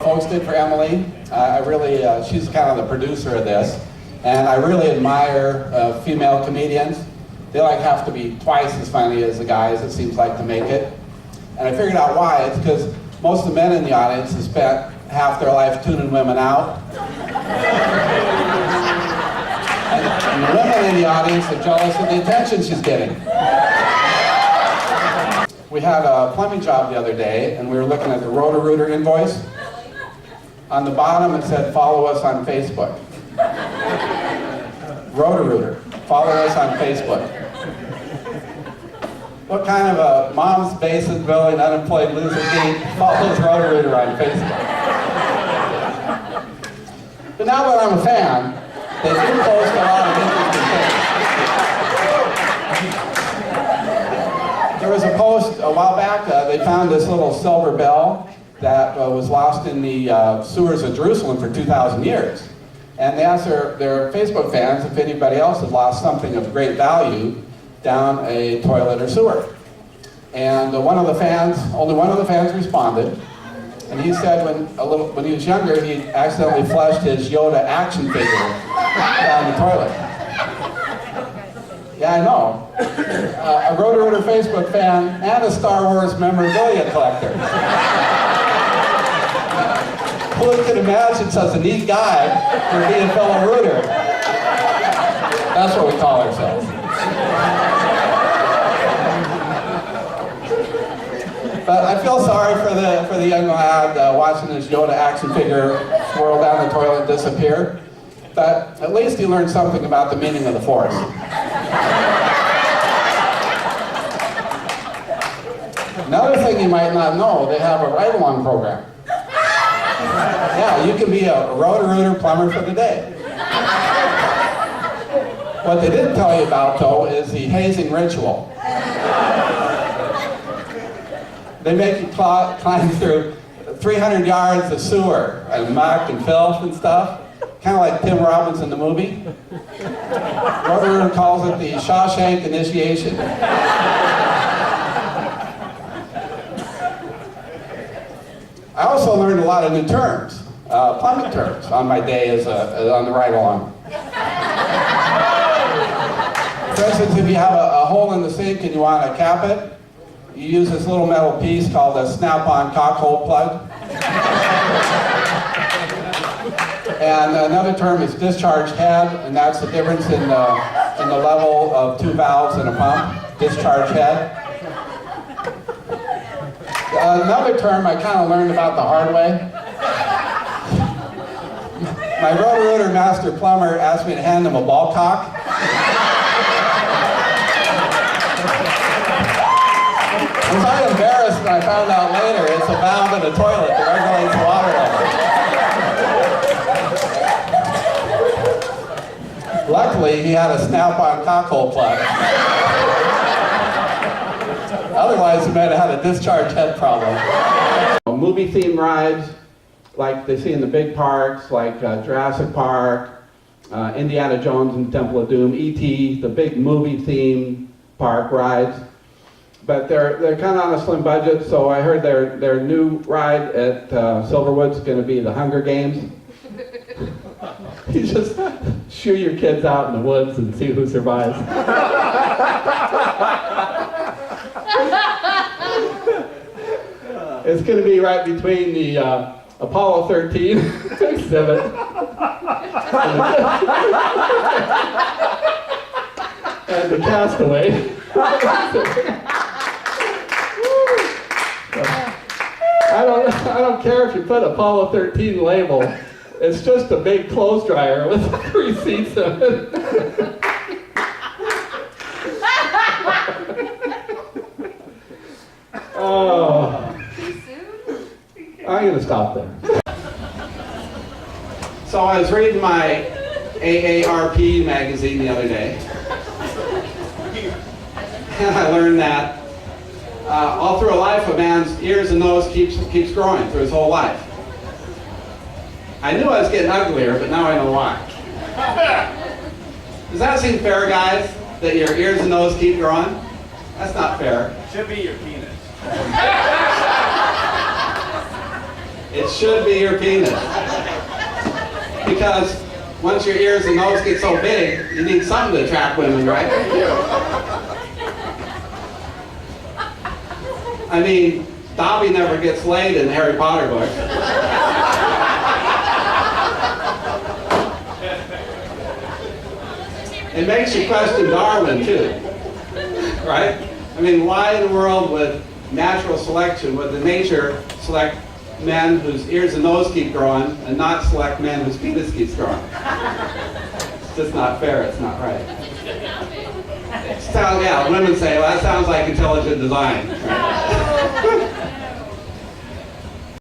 Hosted for Emily. She's kind of the producer of this, and I really admire female comedians. They have to be twice as funny as the guys, it seems like, to make it. And I figured out why. It's because most of the men in the audience have spent half their life tuning women out. And the women in the audience are jealous of the attention she's getting. We had a plumbing job the other day, and we were looking at the Roto-Rooter invoice. On the bottom, it said, "Follow us on Facebook." Roto-Rooter, follow us on Facebook. What kind of a mom's basic billing, unemployed loser geek follows Roto-Rooter on Facebook? But now that I'm a fan, they do post a lot of interesting things. There was a post a while back, they found this little silver bell that was lost in the sewers of Jerusalem for 2,000 years. And they asked their Facebook fans if anybody else had lost something of great value down a toilet or sewer. And only one of the fans responded. And he said when he was younger, he accidentally flushed his Yoda action figure down the toilet. Yeah, I know. A Roto-Rooter Facebook fan and a Star Wars memorabilia collector. Who could imagine such a neat guy for being a fellow Rooter? That's what we call ourselves. But I feel sorry for the young lad watching his Yoda action figure swirl down the toilet and disappear. But at least he learned something about the meaning of the Force. Another thing you might not know, they have a ride-along program. Yeah, you can be a Roto-Rooter plumber for the day. What they didn't tell you about, though, is the hazing ritual. They make you climb through 300 yards of sewer and muck and filth and stuff, kind of like Tim Robbins in the movie. Roto-Rooter calls it the Shawshank Initiation. I also learned a lot of new terms, plumbing terms, on my day as on the ride-along. For instance, if you have a hole in the sink and you want to cap it, you use this little metal piece called a snap-on cock-hole plug. And another term is discharge head, and that's the difference in the level of two valves in a pump, discharge head. Another term I kind of learned about the hard way. My Roto-Rooter master plumber asked me to hand him a ball cock. I was so embarrassed when I found out later it's a valve in the toilet that regulates water level. Luckily, he had a snap-on cockhole plug. Otherwise, he might have had a discharge head problem. Movie-themed rides, like they see in the big parks, like Jurassic Park, Indiana Jones and the Temple of Doom, E.T., the big movie-themed park rides. But they're kind of on a slim budget, so I heard their new ride at Silverwood's going to be the Hunger Games. You just shoo your kids out in the woods and see who survives. It's going to be right between the Apollo 13 exhibit and the Castaway. I don't care if you put Apollo 13 label. It's just a big clothes dryer with 3 seats in it. Oh. I'm going to stop there. So I was reading my AARP magazine the other day, and I learned that all through a life, a man's ears and nose keeps growing through his whole life. I knew I was getting uglier, but now I know why. Does that seem fair, guys, that your ears and nose keep growing? That's not fair. Should be your penis. It should be your penis. Because once your ears and nose get so big, you need something to attract women, right? I mean, Dobby never gets laid in the Harry Potter book. It makes you question Darwin, too. Right? I mean, why in the world would natural selection, would the nature select men whose ears and nose keep growing and not select men whose penis keeps growing? It's just not fair, it's not right. Yeah, women say, well, that sounds like intelligent design. Right?